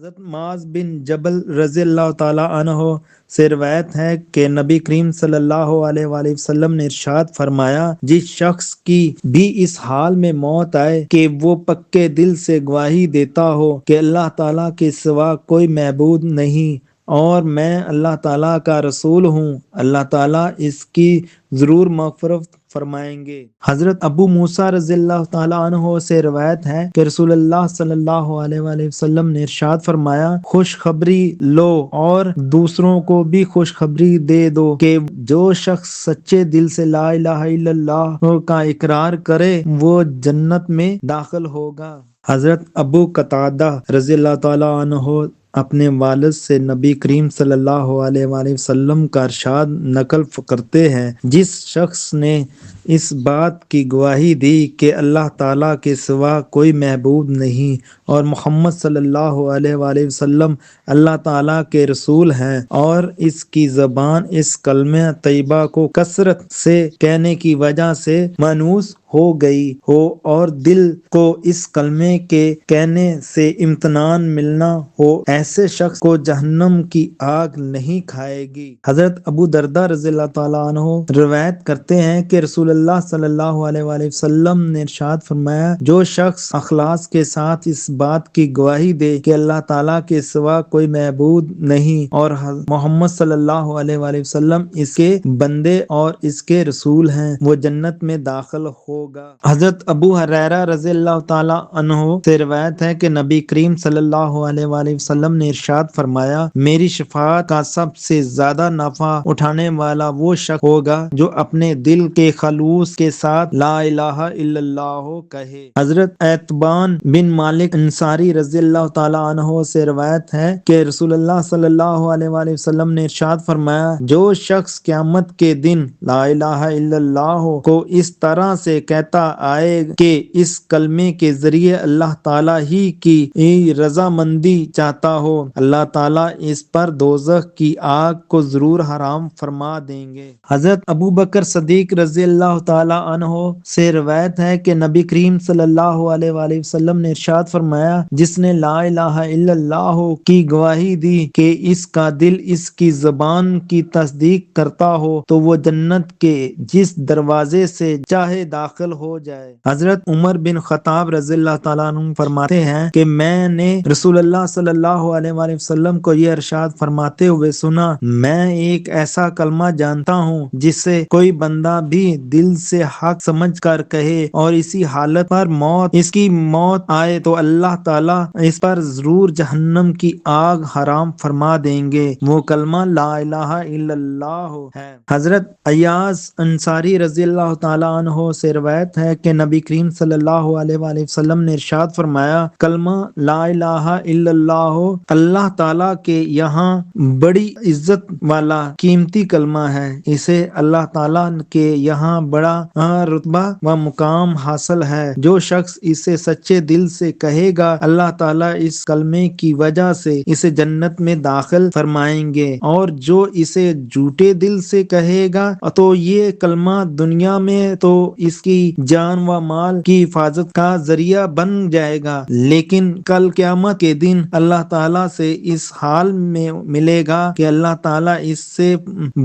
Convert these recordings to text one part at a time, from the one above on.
حضرت معاذ بن جبل رضی اللہ تعالیٰ عنہ سے روایت ہے کہ نبی کریم صلی اللہ علیہ وآلہ وسلم نے ارشاد فرمایا، جس شخص کی بھی اس حال میں موت آئے کہ وہ پکے دل سے گواہی دیتا ہو کہ اللہ تعالیٰ کے سوا کوئی معبود نہیں اور میں اللہ تعالیٰ کا رسول ہوں، اللہ تعالیٰ اس کی ضرور مغفرت فرمائیں گے۔ حضرت ابو موسیٰ رضی اللہ تعالیٰ عنہ سے روایت ہے کہ رسول اللہ صلی اللہ علیہ وآلہ وسلم نے ارشاد فرمایا، خوشخبری لو اور دوسروں کو بھی خوشخبری دے دو کہ جو شخص سچے دل سے لا الہ الا اللہ کا اقرار کرے وہ جنت میں داخل ہوگا۔ حضرت ابو قتادہ رضی اللہ تعالیٰ عنہ اپنے والد سے نبی کریم صلی اللہ علیہ وآلہ وسلم کا ارشاد نقل کرتے ہیں، جس شخص نے اس بات کی گواہی دی کہ اللہ تعالیٰ کے سوا کوئی معبود نہیں اور محمد صلی اللہ علیہ وآلہ وسلم اللہ تعالیٰ کے رسول ہیں، اور اس کی زبان اس کلمہ طیبہ کو کثرت سے کہنے کی وجہ سے مانوس ہو گئی ہو اور دل کو اس کلمے کے کہنے سے امطمئنان ملنا ہو، ایسے شخص کو جہنم کی آگ نہیں کھائے گی۔ حضرت ابو درداء رضی اللہ تعالیٰ عنہ روایت کرتے ہیں کہ رسول اللہ صلی اللہ علیہ وآلہ وسلم نے ارشاد فرمایا، جو شخص اخلاص کے ساتھ اس بات کی گواہی دے کہ اللہ تعالیٰ کے سوا کوئی معبود نہیں اور محمد صلی اللہ علیہ وآلہ وسلم اس کے بندے اور اس کے رسول ہیں، وہ جنت میں داخل ہوگا۔ حضرت ابو ہریرہ رضی اللہ تعالیٰ عنہ سے روایت ہے کہ نبی کریم صلی اللہ علیہ وآلہ وسلم نے ارشاد فرمایا، میری شفاعت کا سب سے زیادہ نفع اٹھانے والا وہ شخص ہوگا جو اپنے دل کے خلوص کے ساتھ لا الہ الا اللہ کہے۔ حضرت اعتبان بن مالک انصاری رضی اللہ تعالیٰ عنہ سے روایت ہے کہ رسول اللہ صلی اللہ علیہ وآلہ وسلم نے ارشاد فرمایا، جو شخص قیامت کے دن لا الہ الا اللہ کو اس طرح سے کہتا آئے کہ اس کلمے کے ذریعے اللہ تعالیٰ ہی کی رضامندی چاہتا ہو، اللہ تعالیٰ اس پر دوزخ کی آگ کو ضرور حرام فرما دیں گے۔ حضرت ابو بکر صدیق رضی اللہ تعالیٰ عنہ سے روایت ہے کہ نبی کریم صلی اللہ علیہ وآلہ وسلم نے ارشاد فرمایا، جس نے لا الہ الا اللہ کی گواہی دی کہ اس کا دل اس کی زبان کی تصدیق کرتا ہو تو وہ جنت کے جس دروازے سے چاہے داخل ہو جائے۔ حضرت عمر بن خطاب رضی اللہ تعالیٰ عنہ فرماتے ہیں کہ میں نے رسول اللہ صلی اللہ علیہ وآلہ وسلم کو یہ ارشاد فرماتے ہوئے سنا، میں ایک ایسا کلمہ جانتا ہوں جسے کوئی بندہ بھی دل سے حق سمجھ کر کہے اور اسی حالت پر اس کی موت آئے تو اللہ تعالیٰ اس پر ضرور جہنم کی آگ حرام فرما دیں گے، وہ کلمہ لا الہ الا اللہ ہے۔ حضرت ایاز انصاری رضی اللہ تعالیٰ عنہ سے روایت ہے کہ نبی کریم صلی اللہ علیہ وآلہ وسلم نے ارشاد فرمایا، کلمہ لا الہ الا اللہ اللہ تعالیٰ کے یہاں بڑی عزت والا قیمتی کلمہ ہے، اسے اللہ تعالیٰ کے یہاں بڑا رتبہ و مقام حاصل ہے، جو شخص اسے سچے دل سے کہے گا اللہ تعالیٰ اس کلمے کی وجہ سے اسے جنت میں داخل فرمائیں گے، اور جو اسے جھوٹے دل سے کہے گا تو یہ کلمہ دنیا میں تو اس کی جان و مال کی حفاظت کا ذریعہ بن جائے گا، لیکن کل قیامت کے دن اللہ تعالیٰ سے اس حال میں ملے گا کہ اللہ تعالیٰ اس سے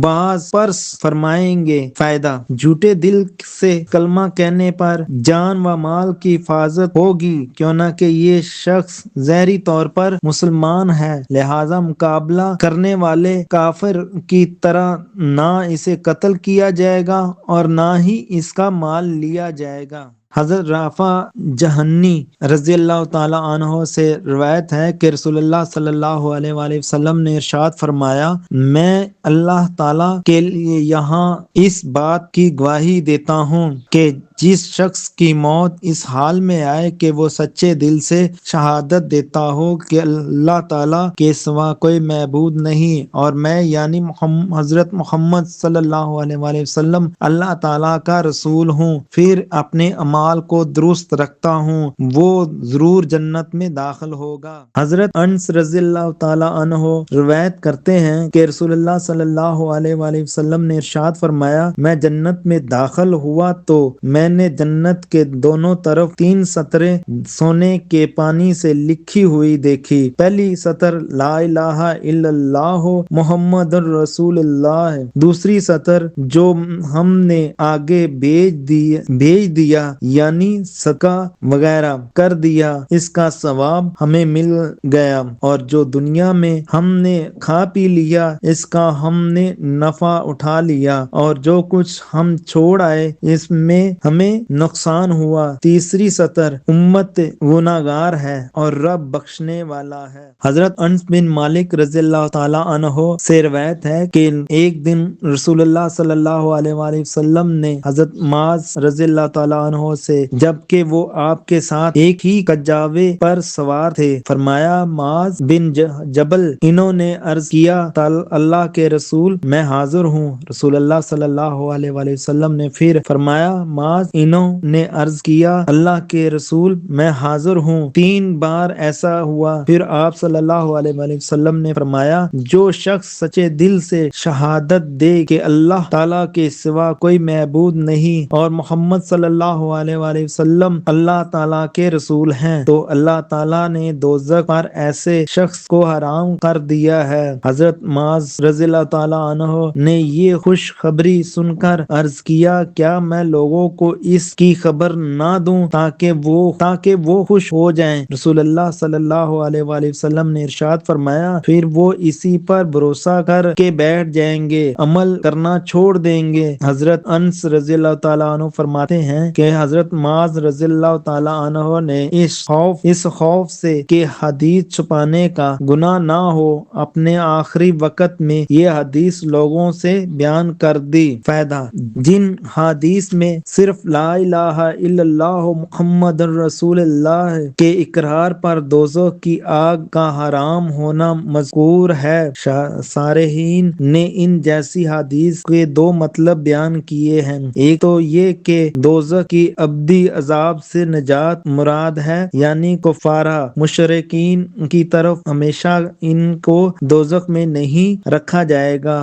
باز پرس فرمائیں گے۔ فائدہ: جھوٹے دل سے کلمہ کہنے پر جان و مال کی حفاظت ہوگی، کیوں نہ کہ یہ شخص ظاہری طور پر مسلمان ہے، لہذا مقابلہ کرنے والے کافر کی طرح نہ اسے قتل کیا جائے گا اور نہ ہی اس کا مال لیا جائے گا۔ حضرت رافع جہنی رضی اللہ تعالیٰ عنہ سے روایت ہے کہ رسول اللہ صلی اللہ علیہ وآلہ وسلم نے ارشاد فرمایا، میں اللہ تعالیٰ کے لیے یہاں اس بات کی گواہی دیتا ہوں کہ جس شخص کی موت اس حال میں آئے کہ وہ سچے دل سے شہادت دیتا ہو کہ اللہ تعالیٰ کے سوا کوئی معبود نہیں اور میں یعنی حضرت محمد صلی اللہ علیہ وآلہ وسلم اللہ تعالیٰ کا رسول ہوں، پھر اپنے اعمال کو درست رکھتا ہوں وہ ضرور جنت میں داخل ہوگا۔ حضرت انس رضی اللہ تعالی عنہ روایت کرتے ہیں کہ رسول اللہ صلی اللہ علیہ وآلہ وسلم نے ارشاد فرمایا، میں جنت میں داخل ہوا تو میں نے جنت کے دونوں طرف 3 سطریں سونے کے پانی سے لکھی ہوئی دیکھی۔ پہلی سطر لا الہ الا اللہ محمد رسول اللہ، دوسری سطر جو ہم نے آگے بھیج دیا یعنی صدقہ وغیرہ کر دیا اس کا ثواب ہمیں مل گیا، اور جو دنیا میں ہم نے کھا پی لیا اس کا ہم نے نفع اٹھا لیا، اور جو کچھ ہم چھوڑ آئے اس میں ہمیں نقصان ہوا۔ تیسری سطر امت گناہگار ہے اور رب بخشنے والا ہے۔ حضرت انس بن مالک رضی اللہ تعالی عنہ سے روایت ہے کہ ایک دن رسول اللہ صلی اللہ علیہ وآلہ وسلم نے حضرت معاذ رضی اللہ تعالی عنہ سے، جبکہ وہ آپ کے ساتھ ایک ہی کجاوے پر سوار تھے، فرمایا معاذ بن جبل، انہوں نے عرض کیا اللہ کے رسول میں حاضر ہوں۔ رسول اللہ صلی اللہ علیہ وآلہ وسلم نے پھر فرمایا معاذ، انہوں نے عرض کیا اللہ کے رسول میں حاضر ہوں۔ 3 بار ایسا ہوا، پھر آپ صلی اللہ علیہ وآلہ وسلم نے فرمایا جو شخص سچے دل سے شہادت دے کہ اللہ تعالیٰ کے سوا کوئی معبود نہیں اور محمد صلی اللہ علیہ وآلہ وسلم اللہ تعالیٰ کے رسول ہیں، تو اللہ تعالیٰ نے دوزخ پر ایسے شخص کو حرام کر دیا ہے۔ حضرت معاذ رضی اللہ تعالیٰ عنہ نے یہ خوشخبری سن کر عرض کیا کیا میں لوگوں کو اس کی خبر نہ دوں تاکہ وہ خوش ہو جائیں؟ رسول اللہ صلی اللہ علیہ وآلہ وسلم نے ارشاد فرمایا پھر وہ اسی پر بھروسہ کر کے بیٹھ جائیں گے، عمل کرنا چھوڑ دیں گے۔ حضرت انس رضی اللہ تعالیٰ عنہ فرماتے ہیں کہ حضرت معاذ رضی اللہ تعالیٰ عنہ نے اس خوف سے کہ حدیث چھپانے کا گناہ نہ ہو اپنے آخری وقت میں یہ حدیث لوگوں سے بیان کر دی۔ فائدہ: جن حدیث میں صرف لا الہ الا اللہ محمد رسول اللہ کے اقرار پر دوزخ کی آگ کا حرام ہونا مذکور ہے، شارحین نے ان جیسی حدیث کے 2 مطلب بیان کیے ہیں۔ ایک تو یہ کہ دوزخ کی ابدی عذاب سے نجات مراد ہے، یعنی کفارہ مشرکین کی طرف ہمیشہ ان کو دوزخ میں نہیں رکھا جائے گا،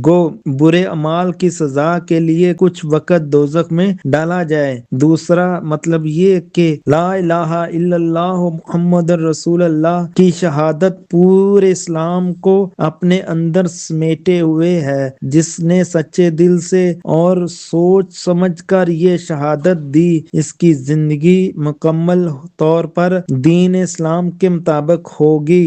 گو برے اعمال کی سزا کے لیے کچھ وقت دوزخ میں ڈالا جائے۔ دوسرا مطلب یہ کہ لا الہ الا اللہ محمد رسول اللہ کی شہادت پورے اسلام کو اپنے اندر سمیٹے ہوئے ہے۔ جس نے سچے دل سے اور سوچ سمجھ کر یہ شہادت دی اس کی زندگی مکمل طور پر دین اسلام کے مطابق ہوگی۔